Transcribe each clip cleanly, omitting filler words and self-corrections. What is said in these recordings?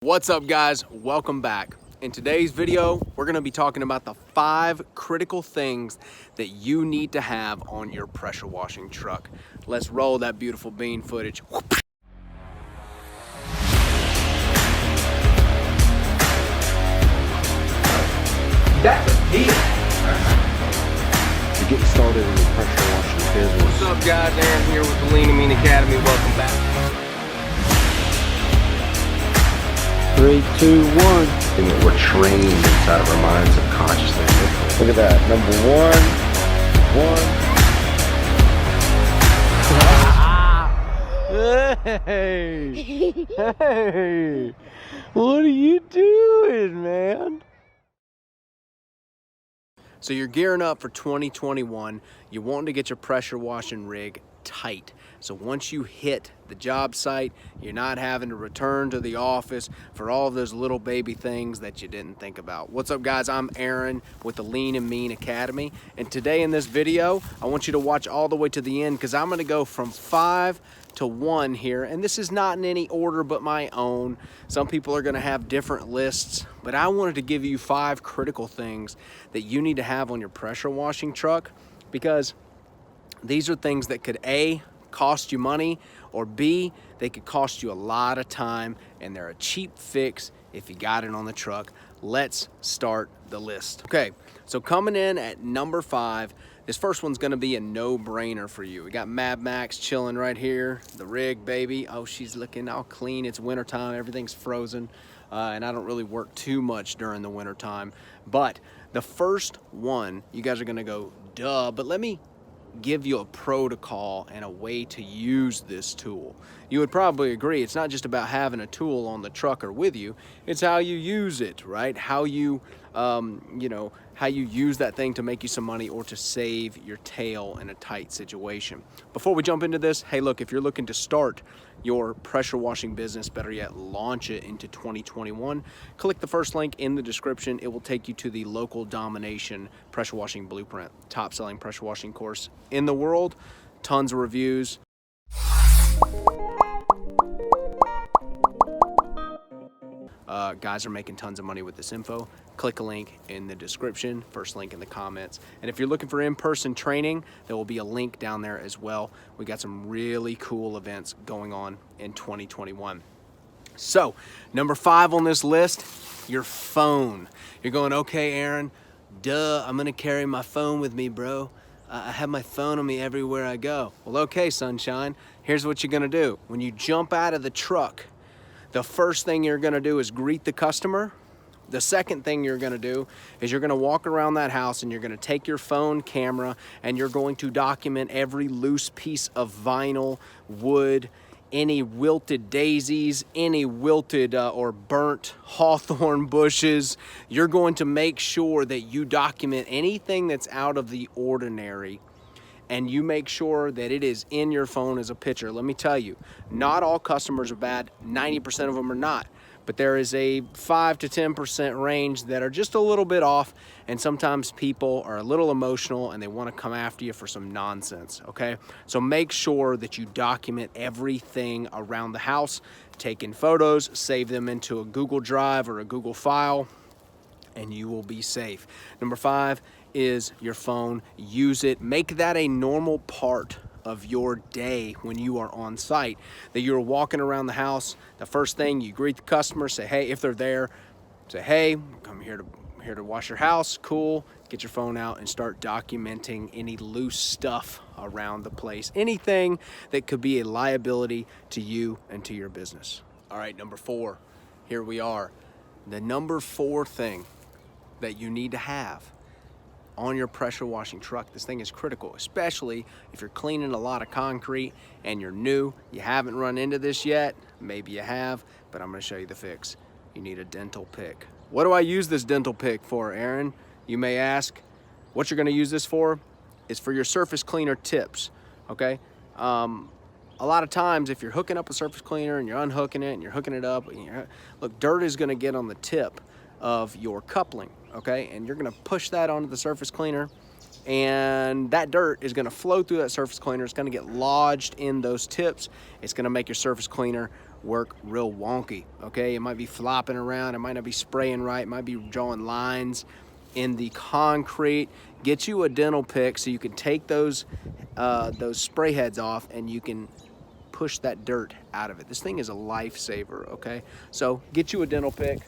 What's up, guys? Welcome back. In today's video, we're going to be talking about the 5 critical things that you need to have on your pressure washing truck. Let's roll that beautiful bean footage. That's a deal. To get started in the pressure washing business. What's up, guys? Aaron here with the Lean and Mean Academy. Welcome back. 3, 2, 1. And that we're trained inside of our minds subconsciously. Look at that. Number 1. Hey! Hey! What are you doing, man? So you're gearing up for 2021. You want to get your pressure washing rig tight. So once you hit the job site, you're not having to return to the office for all of those little baby things that you didn't think about. What's up, guys? I'm Aaron with the Lean and Mean Academy. And today in this video, I want you to watch all the way to the end because I'm going to go from 5 to 1 here. And this is not in any order but my own. Some people are going to have different lists, but I wanted to give you 5 critical things that you need to have on your pressure washing truck, because these are things that could A, cost you money, or B, they could cost you a lot of time, and they're a cheap fix if you got it on the truck. Let's start the list. Okay, so coming in at number 5, this first one's gonna be a no-brainer for you. We got Mad Max chilling right here, the rig, baby. Oh, she's looking all clean. It's wintertime, everything's frozen, and I don't really work too much during the wintertime. But the first one, you guys are gonna go, duh, but let me give you a protocol and a way to use this tool. You would probably agree it's not just about having a tool on the truck or with you, it's how you use it, right? How you how you use that thing to make you some money or to save your tail in a tight situation. Before we jump into this, hey, look, if you're looking to start your pressure washing business, better yet, launch it into 2021, click the first link in the description. It will take you to the Local Domination Pressure Washing Blueprint, top selling pressure washing course in the world. Tons of reviews. Guys are making tons of money with this info. Click a link in the description, first link in the comments. And if you're looking for in-person training, there will be a link down there as well. We got some really cool events going on in 2021. So, number 5 on this list, your phone. You're going, okay, Aaron, duh, I'm gonna carry my phone with me, bro. I have my phone on me everywhere I go. Well, okay, sunshine, here's what you're gonna do. When you jump out of the truck, the first thing you're gonna do is greet the customer. The second thing you're gonna do is you're gonna walk around that house and you're gonna take your phone camera and you're going to document every loose piece of vinyl, wood, any wilted daisies, any wilted or burnt hawthorn bushes. You're going to make sure that you document anything that's out of the ordinary, and you make sure that it is in your phone as a picture. Let me tell you, not all customers are bad, 90% of them are not, but there is a 5 to 10% range that are just a little bit off, and sometimes people are a little emotional and they wanna come after you for some nonsense, okay? So make sure that you document everything around the house, take in photos, save them into a Google Drive or a Google file, and you will be safe. Number 5 is your phone. Use it. Make that a normal part of your day when you are on site, that you're walking around the house. The first thing, you greet the customer, say hey, if they're there, say hey, I'm here to wash your house. Cool. Get your phone out and start documenting any loose stuff around the place, anything that could be a liability to you and to your business. All right, number 4, here we are. The number 4 thing that you need to have on your pressure washing truck. This thing is critical, especially if you're cleaning a lot of concrete and you're new. You haven't run into this yet. Maybe you have, but I'm gonna show you the fix. You need a dental pick. What do I use this dental pick for, Aaron? You may ask. What you're gonna use this for is for your surface cleaner tips, okay? A lot of times if you're hooking up a surface cleaner and you're unhooking it and you're hooking it up, look, dirt is gonna get on the tip of your coupling, okay? And you're gonna push that onto the surface cleaner, and that dirt is gonna flow through that surface cleaner. It's gonna get lodged in those tips. It's gonna make your surface cleaner work real wonky, okay? It might be flopping around, it might not be spraying right, it might be drawing lines in the concrete. Get you a dental pick so you can take those spray heads off and you can push that dirt out of it. This thing is a lifesaver, okay? So get you a dental pick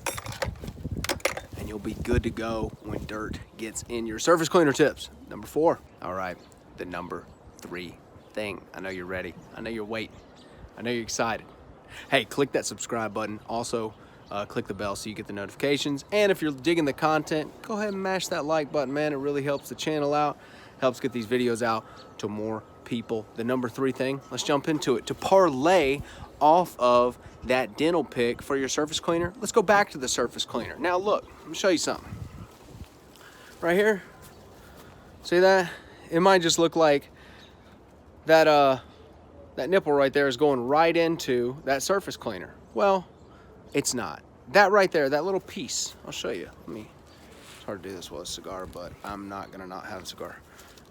and you'll be good to go when dirt gets in your surface cleaner tips. Number 4. All right, the number 3 thing. I know you're ready. I know you're waiting. I know you're excited. Hey, click that subscribe button. Also, click the bell so you get the notifications. And if you're digging the content, go ahead and mash that like button, man. It really helps the channel out, helps get these videos out to more people. The number 3 thing, let's jump into it. To parlay off of that dental pick for your surface cleaner, let's go back to the surface cleaner. Now look, let me show you something. Right here, see that? It might just look like that nipple right there is going right into that surface cleaner. Well, it's not. That right there, that little piece, I'll show you. It's hard to do this with a cigar, but I'm not gonna not have a cigar.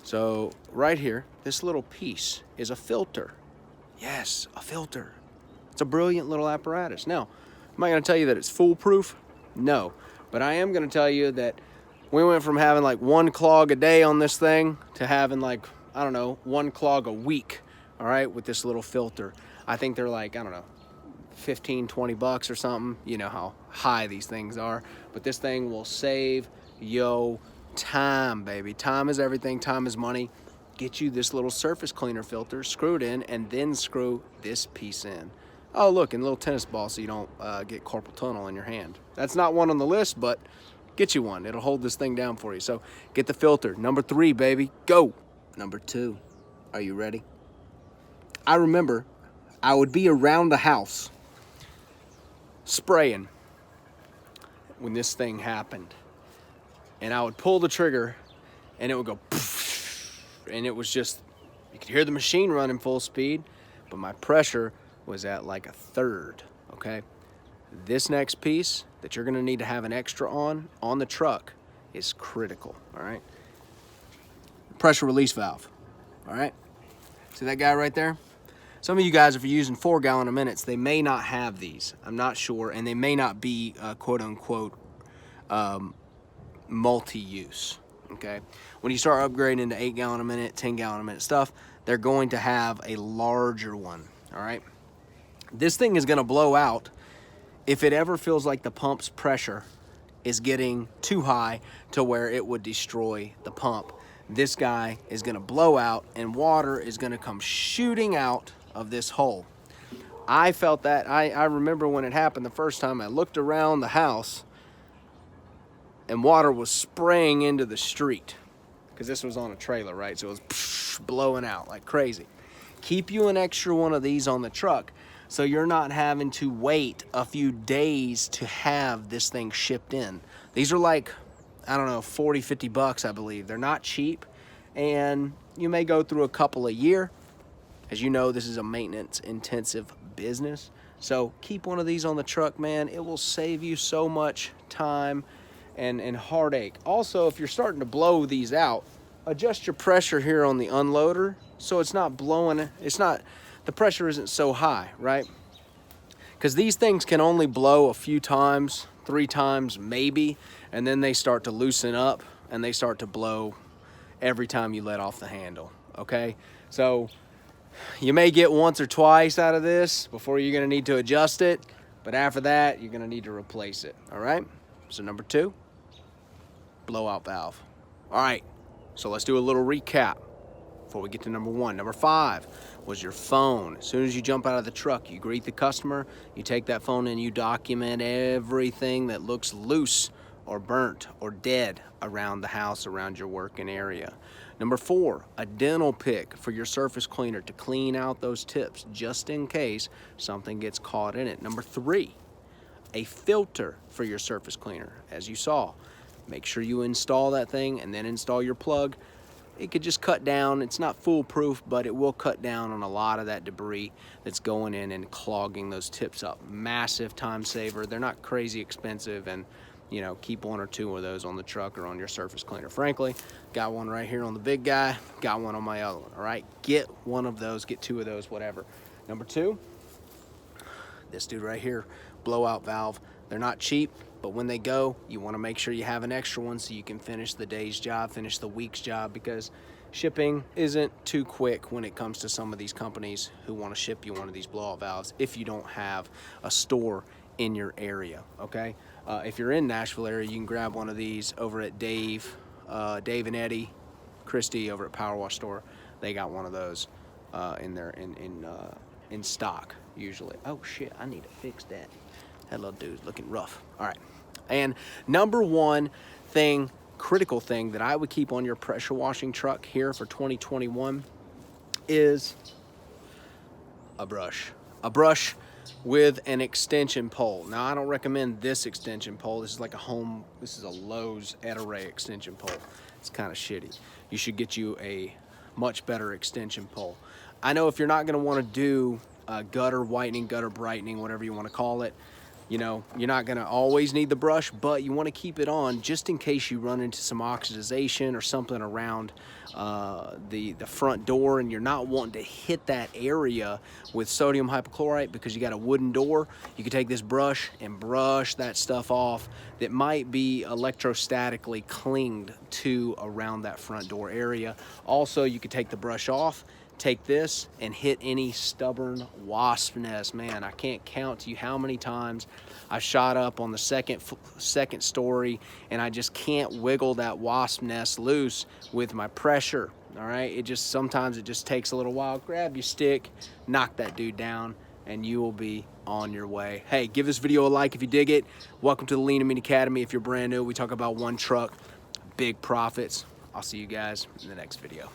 So right here, this little piece is a filter. Yes, a filter. It's a brilliant little apparatus. Now, am I gonna tell you that it's foolproof? No, but I am gonna tell you that we went from having like 1 clog a day on this thing to having like, I don't know, 1 clog a week, all right, with this little filter. I think they're like, I don't know, 15, 20 bucks or something. You know how high these things are. But this thing will save yo time, baby. Time is everything. Time is money. Get you this little surface cleaner filter, screw it in, and then screw this piece in. Oh, look, and a little tennis ball so you don't get carpal tunnel in your hand. That's not one on the list, but get you one. It'll hold this thing down for you. So get the filter. Number 3, baby. Go. Number 2. Are you ready? I remember I would be around the house spraying when this thing happened. And I would pull the trigger and it would go poof, and it was just, you could hear the machine running full speed, but my pressure was at like a 1/3, okay? This next piece that you're gonna need to have an extra on the truck is critical, all right? Pressure release valve, all right? See that guy right there? Some of you guys, if you're using 4 gallon a minutes, they may not have these. I'm not sure, and they may not be quote unquote multi-use, okay? When you start upgrading into 8 gallon a minute, 10 gallon a minute stuff, they're going to have a larger one, all right? This thing is gonna blow out if it ever feels like the pump's pressure is getting too high to where it would destroy the pump. This guy is gonna blow out and water is gonna come shooting out of this hole. I felt that. I remember when it happened the first time. I looked around the house and water was spraying into the street because this was on a trailer, right? So it was blowing out like crazy. Keep you an extra one of these on the truck so you're not having to wait a few days to have this thing shipped in. These are like, I don't know, 40, 50 bucks, I believe. They're not cheap, and you may go through a couple a year. As you know, this is a maintenance-intensive business, so keep one of these on the truck, man. It will save you so much time and heartache. Also, if you're starting to blow these out, adjust your pressure here on the unloader so it's not blowing, the pressure isn't so high, right? Because these things can only blow a few times, 3 times maybe, and then they start to loosen up and they start to blow every time you let off the handle, okay? So you may get once or twice out of this before you're gonna need to adjust it, but after that, you're gonna need to replace it, all right? So number 2, blowout valve. All right, so let's do a little recap before we get to number 1. Number 5 was your phone. As soon as you jump out of the truck, you greet the customer, you take that phone and you document everything that looks loose or burnt or dead around the house, around your working area. Number 4, a dental pick for your surface cleaner to clean out those tips just in case something gets caught in it. Number 3, a filter for your surface cleaner. As you saw, make sure you install that thing and then install your plug. It could just cut down. It's not foolproof, but it will cut down on a lot of that debris that's going in and clogging those tips up. Massive time saver. They're not crazy expensive, and you know, keep 1 or 2 of those on the truck or on your surface cleaner. Frankly, got one right here on the big guy, got one on my other one, all right? Get one of those, get 2 of those, whatever. Number 2, This dude right here, blowout valve. They're not cheap, but when they go, you want to make sure you have an extra one so you can finish the day's job, finish the week's job, because shipping isn't too quick when it comes to some of these companies who want to ship you one of these blowout valves if you don't have a store in your area, okay? If you're in Nashville area, you can grab one of these over at Dave and Eddie Christie over at Power Wash Store. They got one of those in stock usually. Oh shit, I need to fix that. That little dude's looking rough. All right, and number one thing, critical thing that I would keep on your pressure washing truck here for 2021 is a brush. A brush with an extension pole. Now, I don't recommend this extension pole. This is like this is a Lowe's Ed-Array extension pole. It's kind of shitty. You should get you a much better extension pole. I know if you're not gonna wanna do gutter whitening, gutter brightening, whatever you wanna call it, you know, you're not gonna always need the brush, but you wanna keep it on just in case you run into some oxidization or something around the front door and you're not wanting to hit that area with sodium hypochlorite because you got a wooden door. You can take this brush and brush that stuff off that might be electrostatically clinged to around that front door area. Also, you could take the brush off, take this and hit any stubborn wasp nest. Man, I can't count to you how many times I shot up on the second story and I just can't wiggle that wasp nest loose with my pressure. All right, sometimes it just takes a little while. Grab your stick, knock that dude down, and you will be on your way. Hey, give this video a like if you dig it. Welcome to the Lean and Mean Academy. If you're brand new, we talk about one truck, big profits. I'll see you guys in the next video.